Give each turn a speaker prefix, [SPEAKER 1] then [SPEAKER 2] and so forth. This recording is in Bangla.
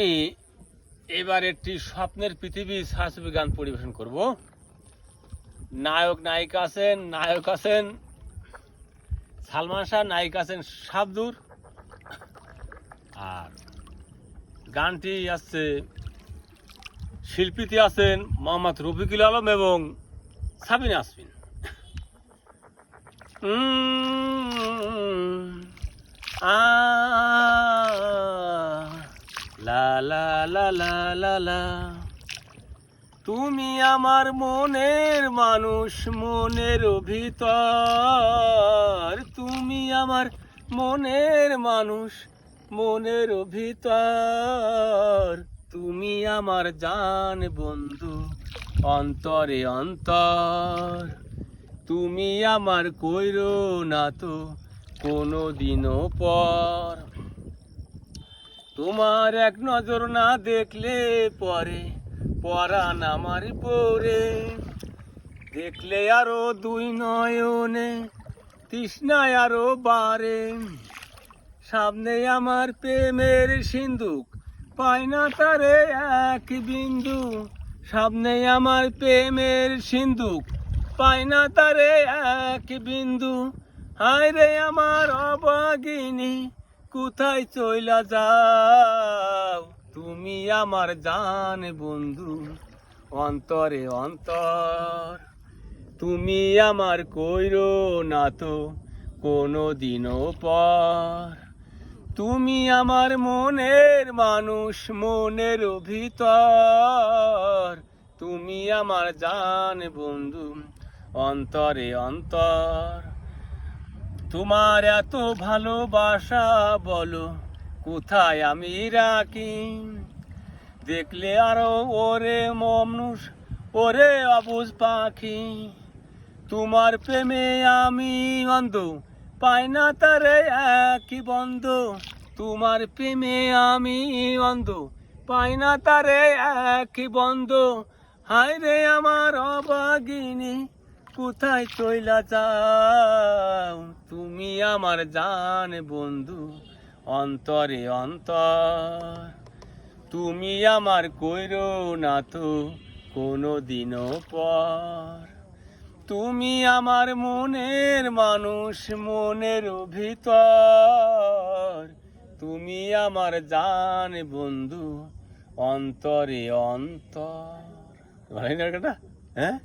[SPEAKER 1] আমি এবার একটি স্বপ্নের পৃথিবী ছায়াছবি গান পরিবেশন করব। নায়ক আছেন সালমান শাহ, নায়িকা আছেন শাবনূর, আর গানটি আছে শিল্পীতে আছেন মোহাম্মদ রফিকুল আলম এবং সাবিনা আসমিন। আ লা লা লা লা লা লা, তুমি আমার মনের মানুষ, মনের ভিতর, তুমি আমার মনের মানুষ, মনের ভিতর, তুমি আমার জান বন্ধু, অন্তরে অন্তর, তুমি আমার কইরো না তো কোনো দিনও পর, তোমার এক নজর না দেখলে পরে পরাণ আমার পরে, দেখলে আরো দুই নয়নে তৃষ্ণায় আরো বারে, সামনে আমার প্রেমের সিন্ধুক পাই না তারে এক বিন্দু, সামনে আমার প্রেমের সিন্ধুক পাই না তারে এক বিন্দু, হায় রে আমার অভাগিনী কোথায় চইলা যাও, তুমি আমার জান বন্ধু, অন্তরে অন্তর, তুমি আমার কইরো না তো কোনো দিনও পর, তুমি আমার মনের মানুষ, মনের ভিতর, তুমি আমার জান বন্ধু, অন্তরে অন্তর, তোমার এত ভালোবাসা বলো কোথায় আমি রাখি, দেখলে আরো ওরে মানুষ, ওরে অবুঝ পাখি, তোমার প্রেমে আমি অন্ধ পাই না তারে একই বন্ধ, তোমার প্রেমে আমি অন্ধ পাই না তারে একই বন্ধ, হায় রে আমার অভাগিনী কোথায় চইলা যাও, তুমি আমার জান বন্ধু, অন্তরে অন্তর, তুমি আমার কইরো না তো কোনো দিনও পর, তুমি আমার মনের মানুষ, মনের ভিতর, তুমি আমার জান বন্ধু, অন্তরে অন্তর। ভালো না এটা? হ্যাঁ।